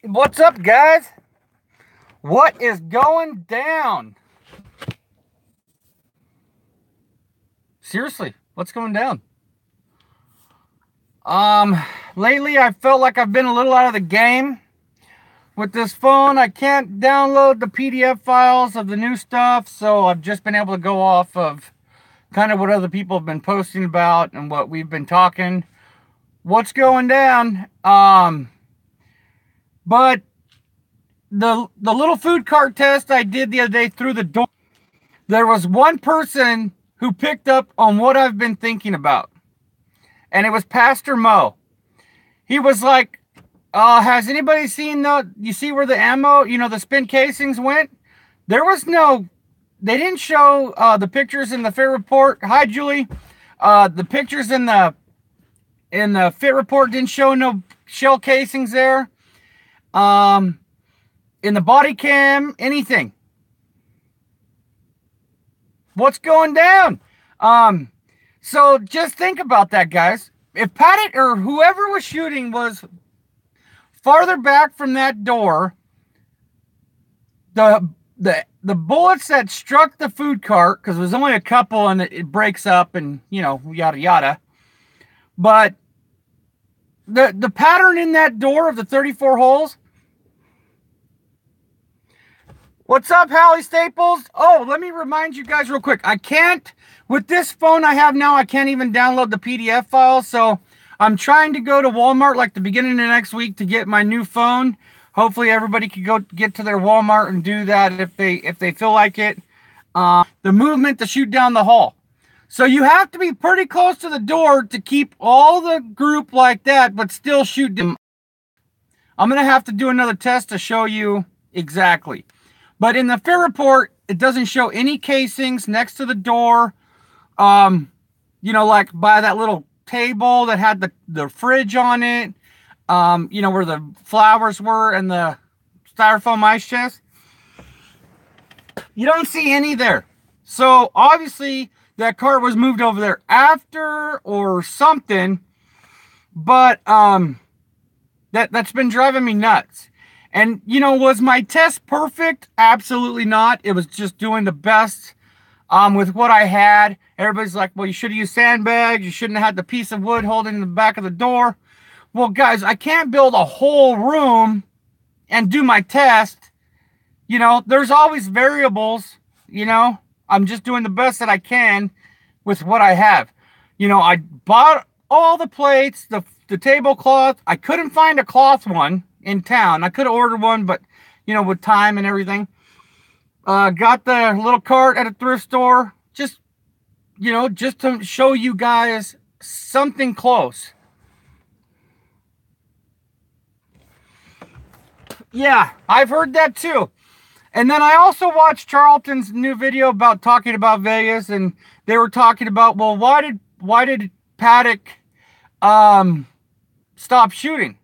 What's up, guys? What is going down? Seriously, what's going down? Lately I felt like I've been a little out of the game with this phone. I can't download the PDF files of the new stuff, so I've just been able to go off of kind of what other people have been posting about and what we've been talking. What's going down? But the little food cart test I did the other day through the door, there was one person who picked up on what I've been thinking about, and it was Pastor Mo. He was like, has anybody seen you see where the ammo, the spent casings went? There was no, they didn't show the pictures in the FIT report. Hi, Julie. The pictures in the FIT report didn't show no shell casings there. In the body cam, anything. What's going down? So just think about that, guys. If Paddock or whoever was shooting was farther back from that door, the bullets that struck the food cart, because there was only a couple and it breaks up and, yada, yada. But the pattern in that door of the 34 holes. What's up, Hallie Staples? Oh, let me remind you guys real quick. I can't, with this phone I have now, I can't even download the PDF file. So I'm trying to go to Walmart like the beginning of next week to get my new phone. Hopefully everybody can go get to their Walmart and do that if they feel like it. The movement to shoot down the hall. So you have to be pretty close to the door to keep all the group like that, but still shoot them. I'm going to have to do another test to show you exactly. But in the FIT report, it doesn't show any casings next to the door. Like by that little table that had the fridge on it. Where the flowers were and the styrofoam ice chest. You don't see any there. So obviously that cart was moved over there after or something. But that's been driving me nuts. And, was my test perfect? Absolutely not. It was just doing the best with what I had. Everybody's like, well, you should have used sandbags. You shouldn't have had the piece of wood holding the back of the door. Well, guys, I can't build a whole room and do my test. There's always variables. I'm just doing the best that I can with what I have. I bought all the plates, the tablecloth. I couldn't find a cloth one in town. I could have ordered one, but with time and everything. Got the little cart at a thrift store. Just to show you guys something close. Yeah, I've heard that too. And then I also watched Charlton's new video about talking about Vegas, and they were talking about, well, why did Paddock stop shooting?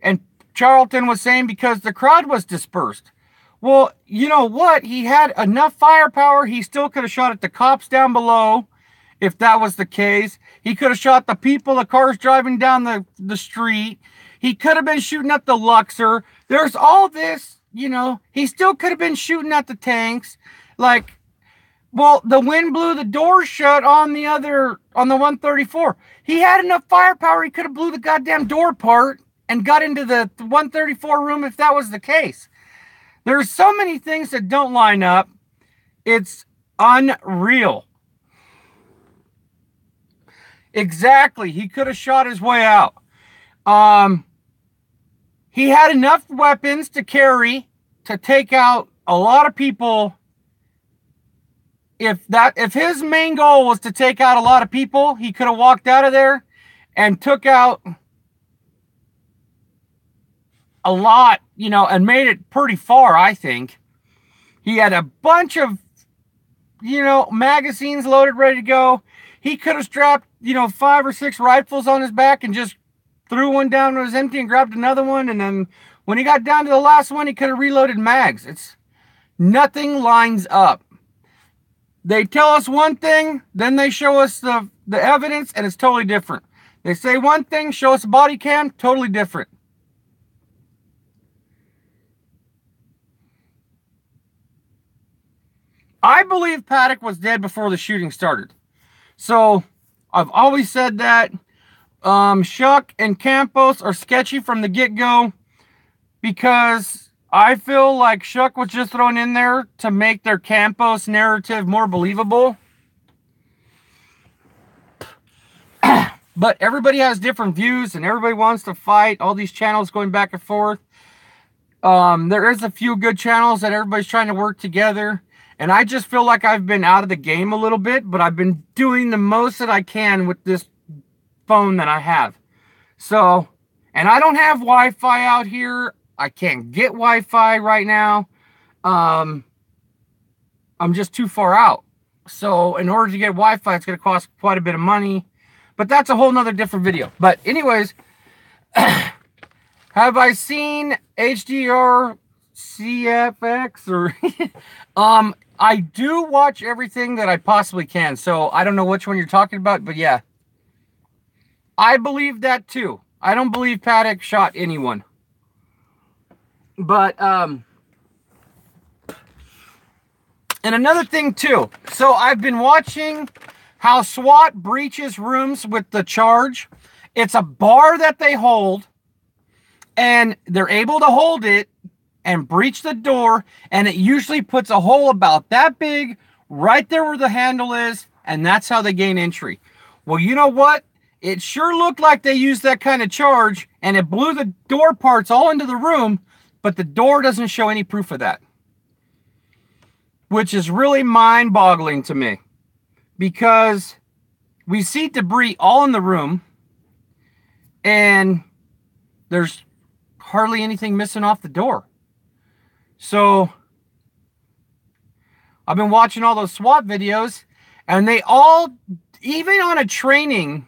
And Charlton was saying because the crowd was dispersed. Well, you know what? He had enough firepower. He still could have shot at the cops down below if that was the case. He could have shot the people, the cars driving down the street. He could have been shooting at the Luxor. There's all this, he still could have been shooting at the tanks. Like, well, the wind blew the door shut on the 134. He had enough firepower. He could have blew the goddamn door apart and got into the 134 room if that was the case. There's so many things that don't line up. It's unreal. Exactly. He could have shot his way out. He had enough weapons to carry to take out a lot of people. If his main goal was to take out a lot of people, he could have walked out of there and took out a lot, and made it pretty far, I think. He had a bunch of, magazines loaded, ready to go. He could have strapped, 5 or 6 rifles on his back and just threw one down when it was empty and grabbed another one. And then when he got down to the last one, he could have reloaded mags. Nothing lines up. They tell us one thing, then they show us the evidence, and it's totally different. They say one thing, show us a body cam, totally different. I believe Paddock was dead before the shooting started. So I've always said that. Shuck and Campos are sketchy from the get-go because I feel like Shuck was just thrown in there to make their Campos narrative more believable. But everybody has different views and everybody wants to fight. All these channels going back and forth. There is a few good channels that everybody's trying to work together. And I just feel like I've been out of the game a little bit, but I've been doing the most that I can with this phone that I have. So, and I don't have Wi-Fi out here. I can't get Wi-Fi right now. I'm just too far out. So in order to get Wi-Fi, it's going to cost quite a bit of money. But that's a whole nother different video. But anyways, have I seen HDR CFX or I do watch everything that I possibly can. So I don't know which one you're talking about, but yeah. I believe that too. I don't believe Paddock shot anyone. But and another thing too. So I've been watching how SWAT breaches rooms with the charge. It's a bar that they hold, and they're able to hold it and breach the door, and it usually puts a hole about that big right there where the handle is, and that's how they gain entry. Well, you know what? It sure looked like they used that kind of charge, and it blew the door parts all into the room, but the door doesn't show any proof of that, which is really mind-boggling to me, because we see debris all in the room, and there's hardly anything missing off the door. So I've been watching all those SWAT videos, and they all, even on a training,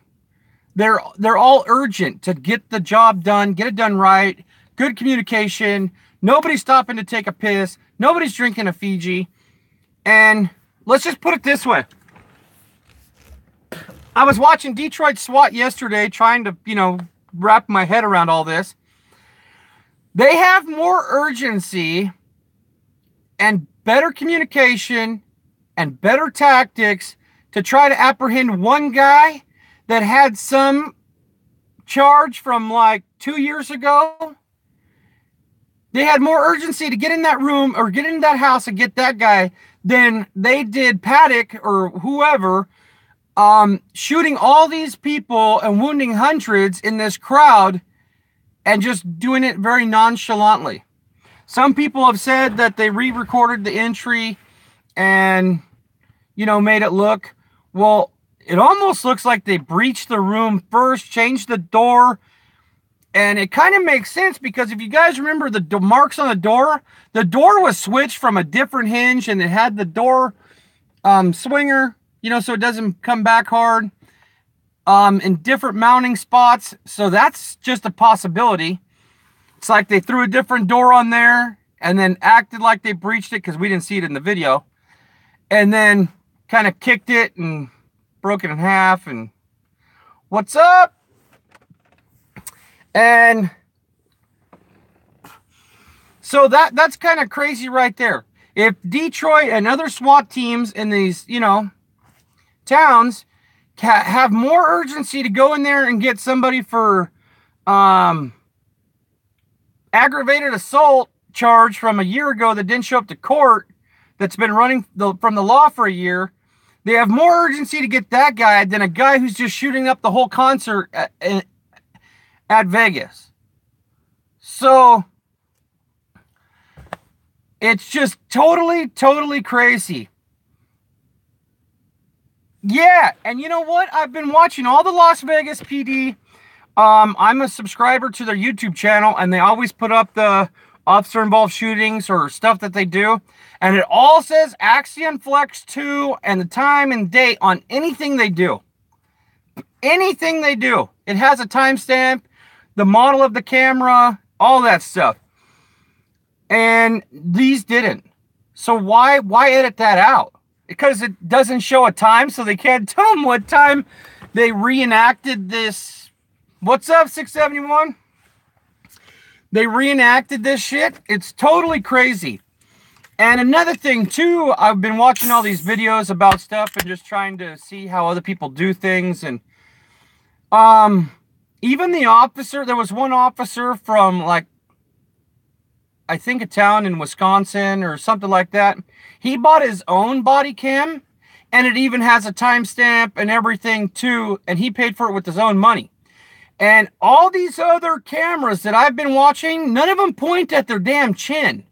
they're all urgent to get the job done, get it done right, good communication, nobody's stopping to take a piss, nobody's drinking a Fiji. And let's just put it this way. I was watching Detroit SWAT yesterday, trying to, wrap my head around all this. They have more urgency and better communication and better tactics to try to apprehend one guy that had some charge from like 2 years ago. They had more urgency to get in that room or get in that house and get that guy than they did Paddock or whoever, shooting all these people and wounding hundreds in this crowd and just doing it very nonchalantly. Some people have said that they re-recorded the entry and, made it look, well, it almost looks like they breached the room first, changed the door, and it kind of makes sense because if you guys remember the marks on the door was switched from a different hinge, and it had the door swinger, so it doesn't come back hard, in different mounting spots. So that's just a possibility. It's like they threw a different door on there and then acted like they breached it because we didn't see it in the video, and then kind of kicked it and broke it in half and what's up? And so that's kind of crazy right there. If Detroit and other SWAT teams in these, towns have more urgency to go in there and get somebody for aggravated assault charge from a year ago that didn't show up to court, that's been running from the law for a year, they have more urgency to get that guy than a guy who's just shooting up the whole concert at Vegas. So it's just totally crazy. Yeah, and you know what? I've been watching all the Las Vegas PD. I'm a subscriber to their YouTube channel, and they always put up the officer-involved shootings or stuff that they do. And it all says Axion Flex 2 and the time and date on anything they do. Anything they do. It has a timestamp, the model of the camera, all that stuff. And these didn't. So why edit that out? Because it doesn't show a time, so they can't tell them what time they reenacted this. What's up, 671? They reenacted this shit. It's totally crazy. And another thing too, I've been watching all these videos about stuff and just trying to see how other people do things. And even the officer, there was one officer from, like, I think a town in Wisconsin or something like that. He bought his own body cam, and it even has a timestamp and everything too, and he paid for it with his own money. And all these other cameras that I've been watching, none of them point at their damn chin.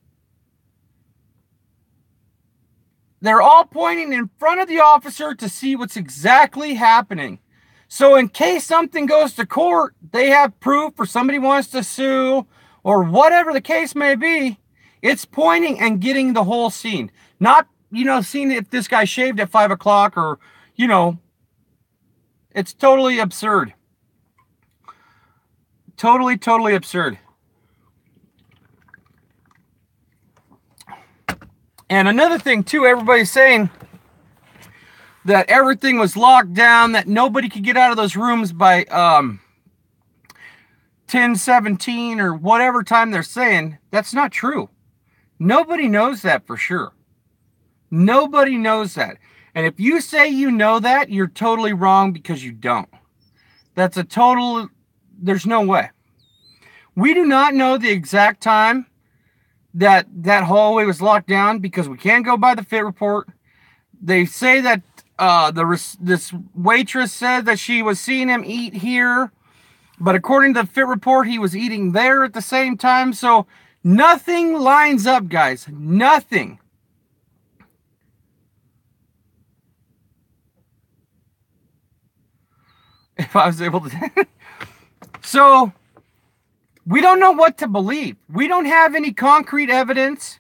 They're all pointing in front of the officer to see what's exactly happening. So in case something goes to court, they have proof, or somebody wants to sue, or whatever the case may be, it's pointing and getting the whole scene. Not, seeing if this guy shaved at 5 o'clock or, it's totally absurd. Totally, totally absurd. And another thing too, everybody's saying that everything was locked down, that nobody could get out of those rooms by 10:17 or whatever time they're saying. That's not true. Nobody knows that for sure. Nobody knows that. And if you say you know that, you're totally wrong, because you don't. That's a total, there's no way. We do not know the exact time that hallway was locked down, because we can't go by the fit report. They say that this waitress said that she was seeing him eat here, but according to the fit report, he was eating there at the same time. So nothing lines up, guys. Nothing. If I was able to. So we don't know what to believe. We don't have any concrete evidence.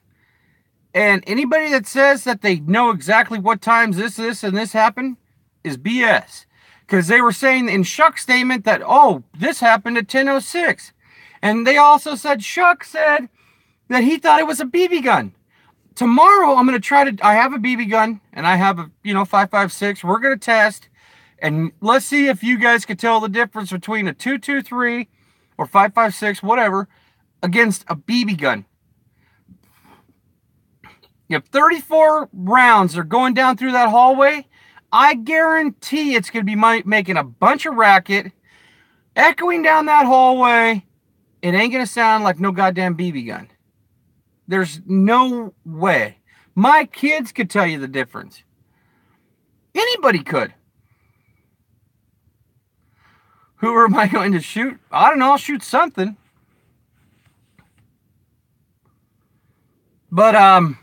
And anybody that says that they know exactly what times this, and this happened is BS. Because they were saying in Shuck's statement that, oh, this happened at 10:06. And they also said, Shuck said that he thought it was a BB gun. Tomorrow, I'm going to try to, I have a BB gun, and I have a, 5.56. We're going to test. And let's see if you guys can tell the difference between a .223 or 5.56, whatever, against a BB gun. If 34 rounds are going down through that hallway, I guarantee it's going to be making a bunch of racket, echoing down that hallway. It ain't going to sound like no goddamn BB gun. There's no way. My kids could tell you the difference. Anybody could. Who am I going to shoot? I don't know. I'll shoot something. But,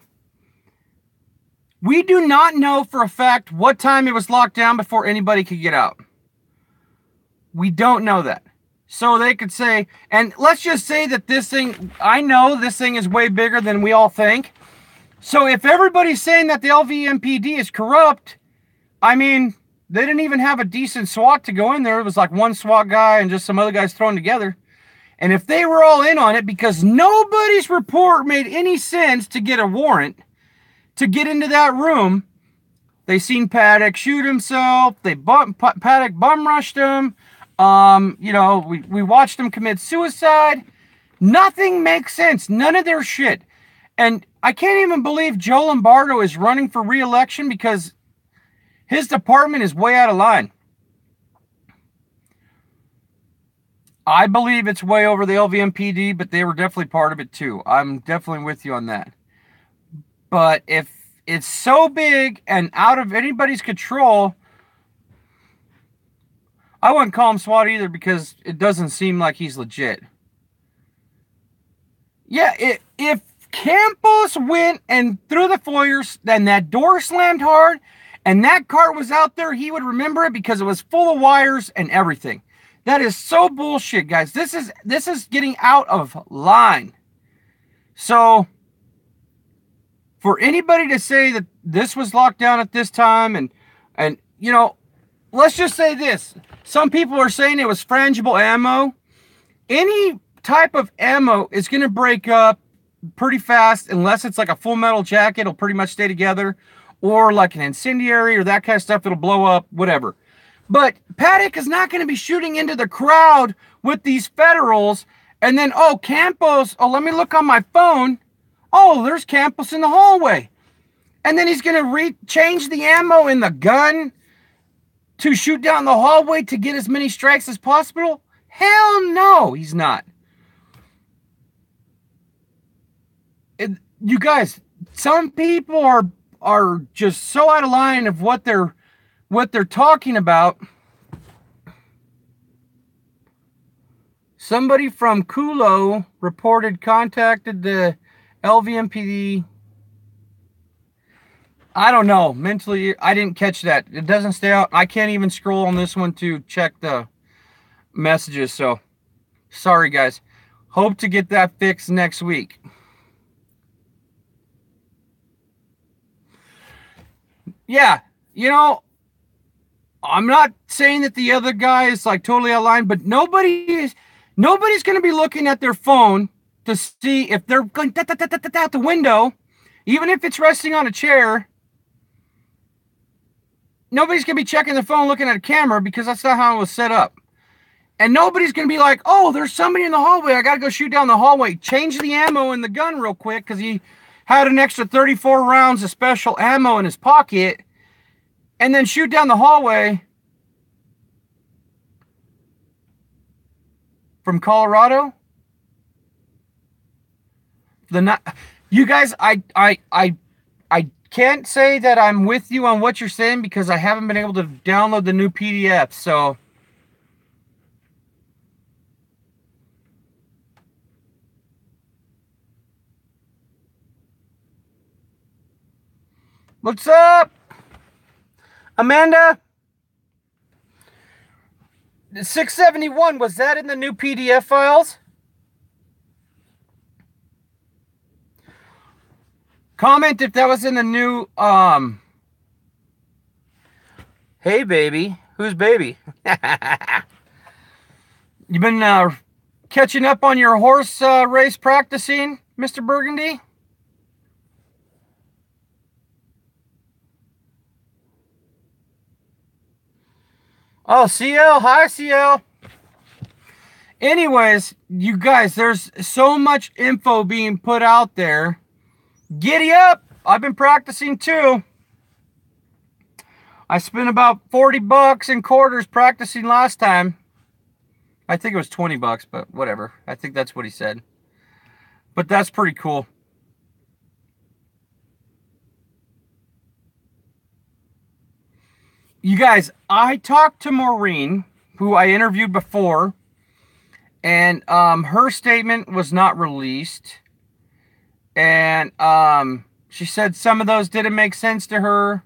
we do not know for a fact what time it was locked down before anybody could get out. We don't know that. So they could say, and let's just say that this thing, I know this thing is way bigger than we all think. So if everybody's saying that the LVMPD is corrupt, I mean, they didn't even have a decent SWAT to go in there. It was like one SWAT guy and just some other guys thrown together. And if they were all in on it, because nobody's report made any sense to get a warrant to get into that room, they seen Paddock shoot himself. Paddock bum rushed him. We watched him commit suicide. Nothing makes sense. None of their shit. And I can't even believe Joe Lombardo is running for re-election, because his department is way out of line. I believe it's way over the LVMPD, but they were definitely part of it too. I'm definitely with you on that. But if it's so big and out of anybody's control, I wouldn't call him SWAT either, because it doesn't seem like he's legit. Yeah, if Campos went and through the foyers, then that door slammed hard, and that cart was out there, he would remember it, because it was full of wires and everything. That is so bullshit, guys. This is getting out of line. So for anybody to say that this was locked down at this time, and let's just say this. Some people are saying it was frangible ammo. Any type of ammo is going to break up pretty fast, unless it's like a full metal jacket. It'll pretty much stay together. Or like an incendiary or that kind of stuff, it'll blow up, whatever. But Paddock is not going to be shooting into the crowd with these federals. And then, Campos, let me look on my phone. Oh, there's Campos in the hallway. And then he's going to change the ammo in the gun to shoot down the hallway to get as many strikes as possible? Hell no, he's not. You guys, some people are just so out of line of what they're talking about. Somebody from Kulo contacted the LVMPD. I don't know. Mentally, I didn't catch that. It doesn't stay out. I can't even scroll on this one to check the messages. So, sorry, guys. Hope to get that fixed next week. Yeah, you know, I'm not saying that the other guy is like totally out of line, but nobody's going to be looking at their phone to see if they're going out the window, even if it's resting on a chair. Nobody's going to be checking the phone looking at a camera because that's not how it was set up. And nobody's going to be like, oh, there's somebody in the hallway. I got to go shoot down the hallway. Change the ammo in the gun real quick because he had an extra 34 rounds of special ammo in his pocket. And then shoot down the hallway from Colorado. You guys, I can't say that I'm with you on what you're saying because I haven't been able to download the new PDF. So what's up, Amanda? 671, was that in the new PDF files? Comment if that was in the new, hey, baby. Who's baby? You been catching up on your horse race practicing, Mr. Burgundy? Oh, CL. Hi, CL. Anyways, you guys, there's so much info being put out there. Giddy up. I've been practicing too. I spent about 40 bucks in quarters practicing last time. I think it was 20 bucks, but whatever. I think that's what he said. But that's pretty cool. You guys, I talked to Maureen, who I interviewed before, and her statement was not released. And she said some of those didn't make sense to her.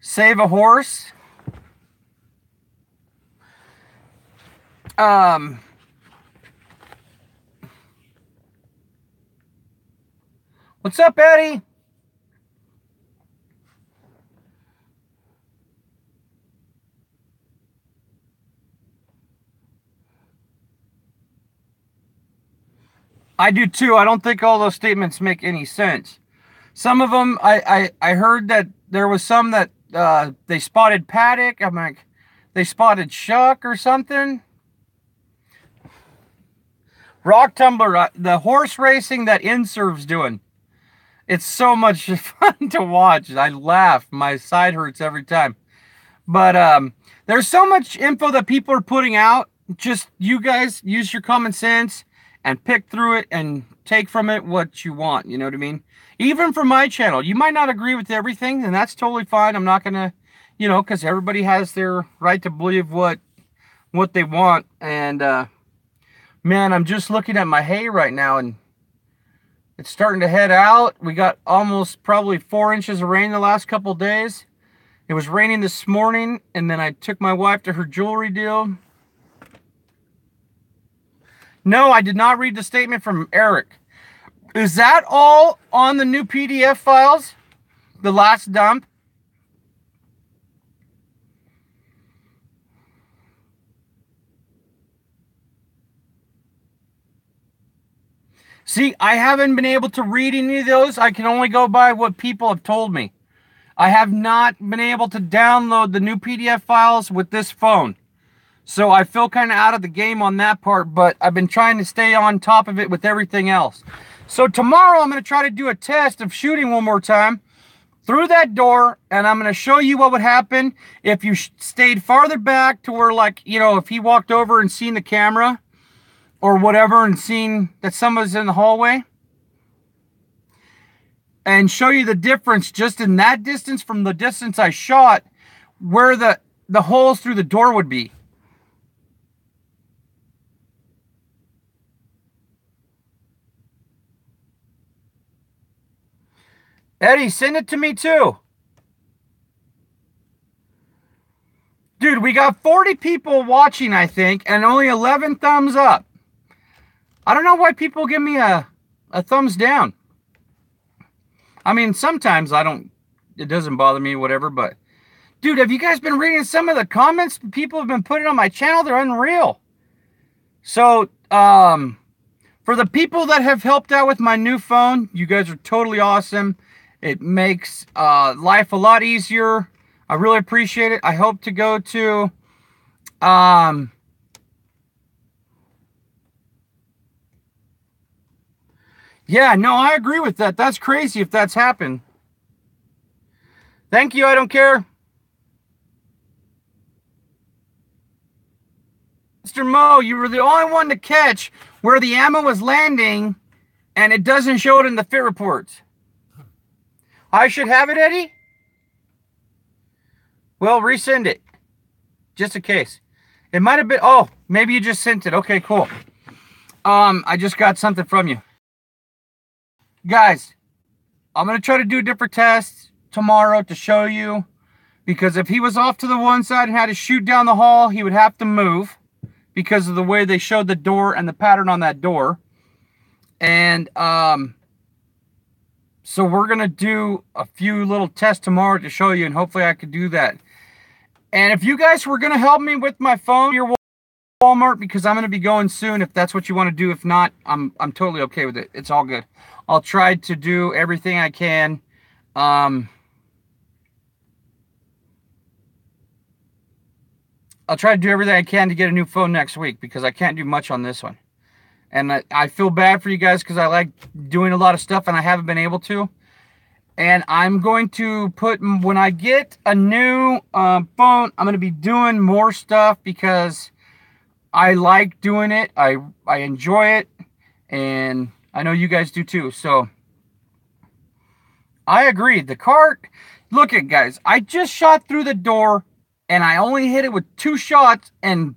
Save a horse. What's up, Eddie? I do too. I don't think all those statements make any sense. Some of them, I heard that there was some that they spotted paddock. I'm like, they spotted shuck or something. Rock tumbler, the horse racing that InServ's doing. It's so much fun to watch. I laugh. My side hurts every time. But there's so much info that people are putting out. Just you guys use your common sense and pick through it and take from it what you want. You know what I mean? Even from my channel, you might not agree with everything, and that's totally fine. I'm not going to, you know, because everybody has their right to believe what they want. And, man, I'm just looking at my hay right now, and it's starting to head out. We got almost probably 4 inches of rain the last couple of days. It was raining this morning, and then I took my wife to her jewelry deal. No, I did not read the statement from Eric. Is that all on the new PDF files? The last dump? See, I haven't been able to read any of those. I can only go by what people have told me. I have not been able to download the new PDF files with this phone. So I feel kind of out of the game on that part, but I've been trying to stay on top of it with everything else. So tomorrow I'm going to try to do a test of shooting one more time through that door, and I'm going to show you what would happen if you stayed farther back to where, like, you know, if he walked over and seen the camera or whatever and seen that someone's in the hallway, and show you the difference just in that distance from the distance I shot, where the holes through the door would be. Eddie, send it to me too. Dude, we got 40 people watching, I think, and only 11 thumbs up. I don't know why people give me a thumbs down. I mean, sometimes it doesn't bother me, whatever, but dude, have you guys been reading some of the comments people have been putting on my channel? They're unreal. So, for the people that have helped out with my new phone, you guys are totally awesome. It makes life a lot easier. I really appreciate it. I hope to go to yeah, no, I agree with that. That's crazy if that's happened. Thank you, I don't care. Mr. Mo, you were the only one to catch where the ammo was landing and it doesn't show it in the fit reports. I should have it, Eddie? Well, resend it. Just in case. It might have been, oh, maybe you just sent it. Okay, cool. I just got something from you. Guys, I'm going to try to do a different test tomorrow to show you, because if he was off to the one side and had to shoot down the hall, he would have to move because of the way they showed the door and the pattern on that door. And so we're going to do a few little tests tomorrow to show you, and hopefully I could do that. And if you guys were going to help me with my phone, your Walmart, because I'm going to be going soon, if that's what you want to do. If not, I'm totally okay with it. It's all good. I'll try to do everything I can. I'll try to do everything I can to get a new phone next week, because I can't do much on this one. And I feel bad for you guys because I like doing a lot of stuff and I haven't been able to. And I'm going to put, when I get a new phone, I'm going to be doing more stuff because I like doing it. I enjoy it. And I know you guys do too. So I agree. The cart, look at guys, I just shot through the door and I only hit it with 2 shots and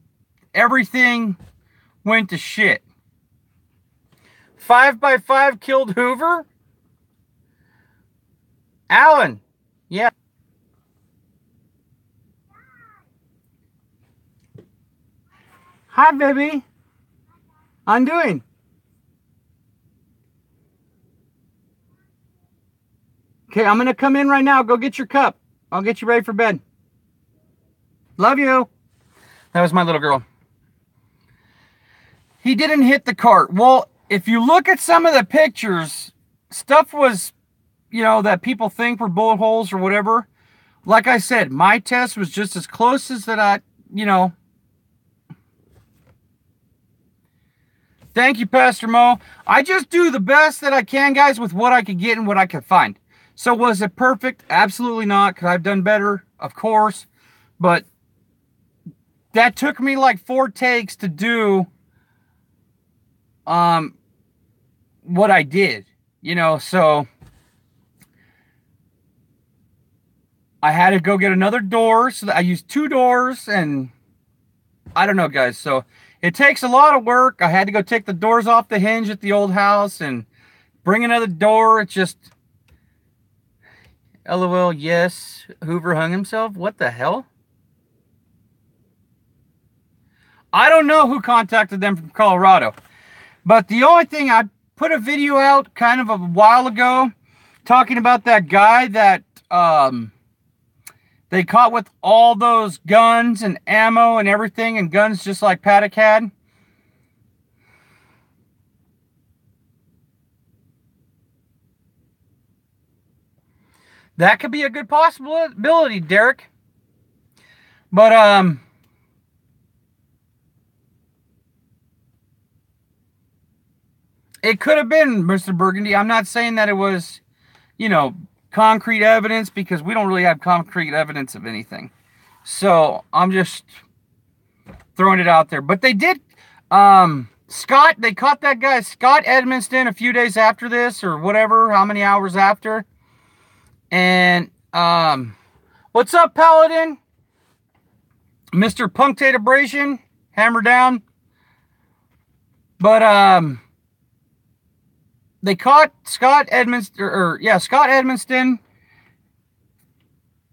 everything went to shit. 5x5 killed Hoover? Alan, yeah. Hi, baby. I'm doing. Okay, I'm going to come in right now. Go get your cup. I'll get you ready for bed. Love you. That was my little girl. He didn't hit the cart. Well, if you look at some of the pictures, stuff was, you know, that people think were bullet holes or whatever. Like I said, my test was just as close as that I, you know. Thank you, Pastor Mo. I just do the best that I can, guys, with what I could get and what I could find. So was it perfect? Absolutely not. Could I have done better? Of course. But that took me like 4 takes to do what I did, you know. So I had to go get another door, so that I used 2 doors, and I don't know, guys. So it takes a lot of work. I had to go take the doors off the hinge at the old house and bring another door. It's just, LOL, yes, Hoover hung himself. What the hell? I don't know who contacted them from Colorado. But the only thing, I put a video out kind of a while ago talking about that guy that they caught with all those guns and ammo and everything, and guns just like Paddock had. That could be a good possibility, Derek. But It could have been, Mr. Burgundy. I'm not saying that it was, you know, concrete evidence, because we don't really have concrete evidence of anything. So I'm just throwing it out there. But they did, Scott, they caught that guy, Scott Edmonston, a few days after this, or whatever, how many hours after. And, what's up, Paladin? Mr. Punctate Abrasion, hammer down. But, they caught Scott Edmonston, Scott Edmonston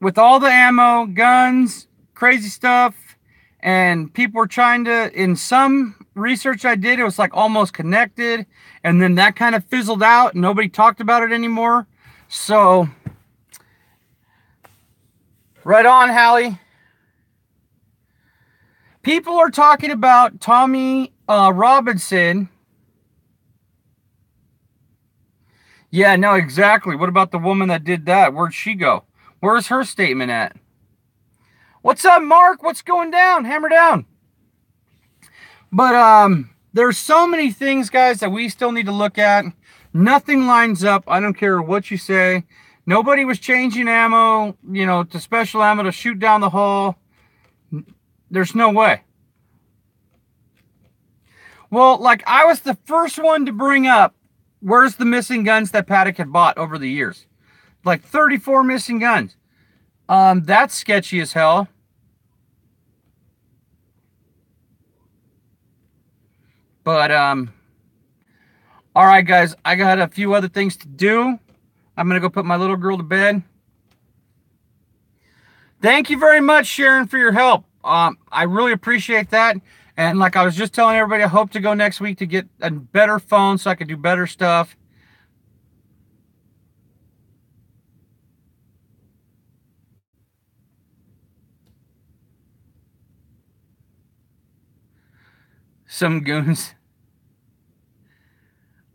with all the ammo, guns, crazy stuff. And people were trying to, in some research I did, it was like almost connected. And then that kind of fizzled out and nobody talked about it anymore. So, right on, Hallie. People are talking about Tommy Robinson. Yeah, no, exactly. What about the woman that did that? Where'd she go? Where's her statement at? What's up, Mark? What's going down? Hammer down. But there's so many things, guys, that we still need to look at. Nothing lines up. I don't care what you say. Nobody was changing ammo, you know, to special ammo to shoot down the hall. There's no way. Well, like, I was the first one to bring up, where's the missing guns that Paddock had bought over the years? Like 34 missing guns. That's sketchy as hell. But, all right, guys, I got a few other things to do. I'm going to go put my little girl to bed. Thank you very much, Sharon, for your help. I really appreciate that. And like I was just telling everybody, I hope to go next week to get a better phone so I can do better stuff. Some goons.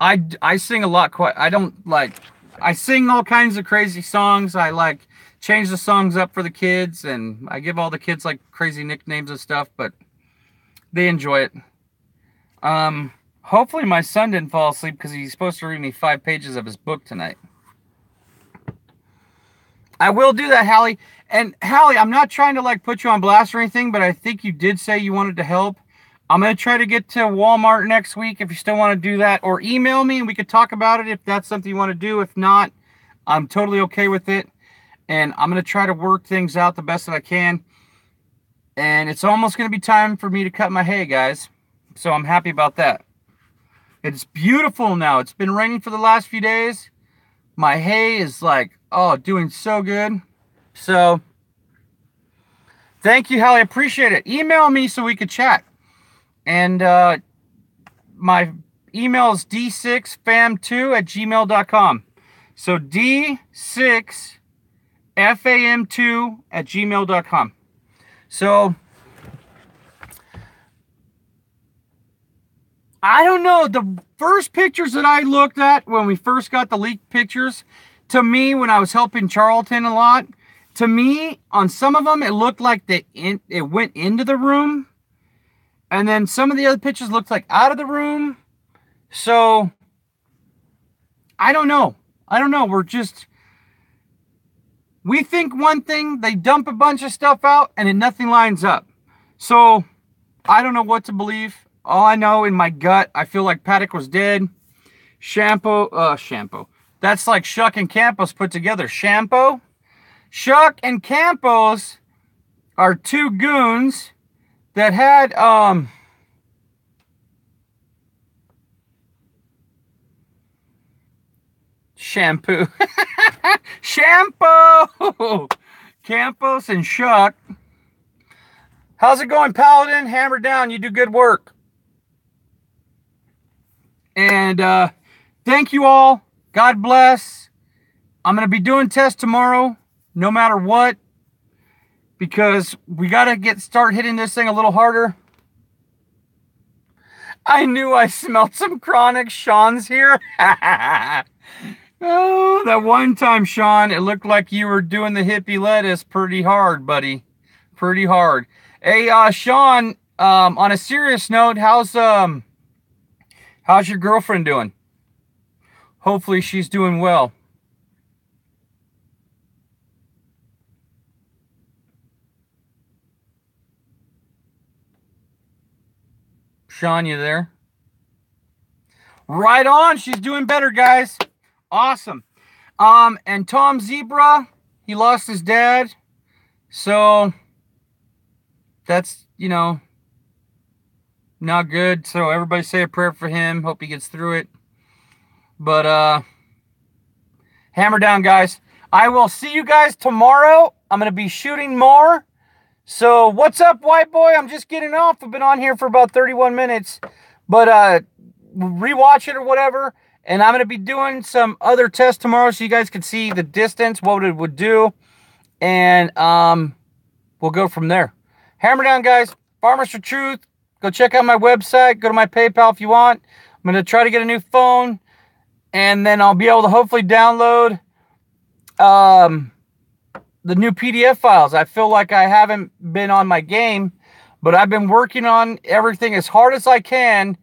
I sing a lot. I sing all kinds of crazy songs. I like change the songs up for the kids, and I give all the kids like crazy nicknames and stuff, but they enjoy it. Hopefully my son didn't fall asleep, because he's supposed to read me 5 pages of his book tonight. I will do that, Hallie. And Hallie, I'm not trying to like put you on blast or anything, but I think you did say you wanted to help. I'm going to try to get to Walmart next week if you still want to do that, or email me and we could talk about it if that's something you want to do. If not, I'm totally okay with it. And I'm going to try to work things out the best that I can. And it's almost going to be time for me to cut my hay, guys. So I'm happy about that. It's beautiful now. It's been raining for the last few days. My hay is like, oh, doing so good. So, thank you, Hallie. I appreciate it. Email me so we could chat. And my email is d6fam2@gmail.com. So d6fam2@gmail.com. So, I don't know. The first pictures that I looked at when we first got the leaked pictures, to me, when I was helping Charlton a lot, to me, on some of them, it looked like it went into the room. And then some of the other pictures looked like out of the room. So, I don't know. We think one thing, they dump a bunch of stuff out, and then nothing lines up. So, I don't know what to believe. All I know, in my gut, I feel like Paddock was dead. Shampoo. That's like Shuck and Campos put together. Shampoo. Shuck and Campos are two goons that had shampoo. Shampoo. Campos and Shuck. How's it going, Paladin? Hammer down. You do good work. And thank you all. God bless. I'm going to be doing tests tomorrow, no matter what, because we got to start hitting this thing a little harder. I knew I smelled some chronic. Sean's here. Oh, that one time, Sean, it looked like you were doing the hippie lettuce pretty hard, buddy. Pretty hard. Hey, Sean, on a serious note, how's your girlfriend doing? hopefully she's doing well. Sean, you there? Right on. She's doing better, guys. Awesome. And Tom Zebra, he lost his dad. So that's, you know, not good. So everybody say a prayer for him. Hope he gets through it. But hammer down, guys. I will see you guys tomorrow. I'm going to be shooting more. So what's up, white boy? I'm just getting off. I've been on here for about 31 minutes. But rewatch it or whatever. And I'm going to be doing some other tests tomorrow so you guys can see the distance, what it would do. And we'll go from there. Hammer down, guys. Farmers for Truth. Go check out my website. Go to my PayPal if you want. I'm going to try to get a new phone. And then I'll be able to hopefully download the new PDF files. I feel like I haven't been on my game, but I've been working on everything as hard as I can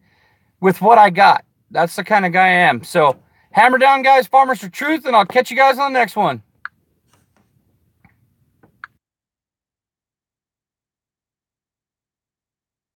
with what I got. That's the kind of guy I am. So hammer down, guys. Farmers for Truth. And I'll catch you guys on the next one.